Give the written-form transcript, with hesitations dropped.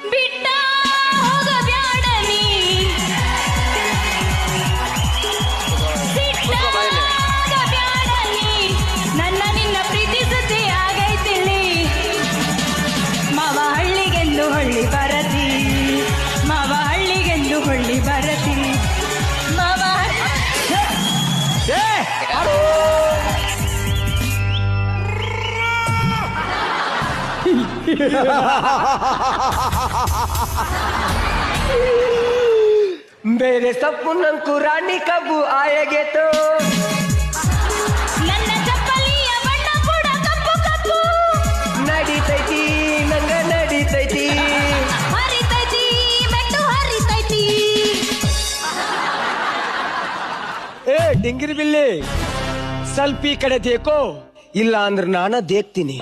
ಬಿಟ್ಟ ಹೋಗಬ್ಯಾಡ ನೀ ಸಿಟ್ಟಾಗಬ್ಯಾಡ ನೀ ನನ್ನ ನಿನ್ನ ಪ್ರೀತಿ ಸುದ್ದಿ ಆಗೈತಿಲ್ಲಿ ಮಾವ ಹಳ್ಳಿಗೆಂದು ಹೊಳ್ಳಿ ಬರತಿ ಮಾವ ಹಳ್ಳಿಗೆಂದು ಹೊಳ್ಳಿ ಬರತಿ ಮಾವ मेरे सपनों को रानी कब आएगे तो ನನ್ನ ಚಪ್ಪಲಿಯ ಬಣ್ಣ ಕೂಡ ಕಪ್ಪು ಕಪ್ಪು ನಡಿತೈತಿ ನಂಗ ನಡಿತೈತಿ ಹರಿತೈತಿ ಮೆಟ್ಟು ಹರಿತೈತಿ ಏ ಡಿಂಗಿರಿ ಬಿಲ್ಲಿ ಸ್ವಲ್ಪ ಈ ಕಡೆ ದೇಕೋ ಇಲ್ಲ ಅಂದ್ರೆ ನಾನ ದೇಕ್ತೀನಿ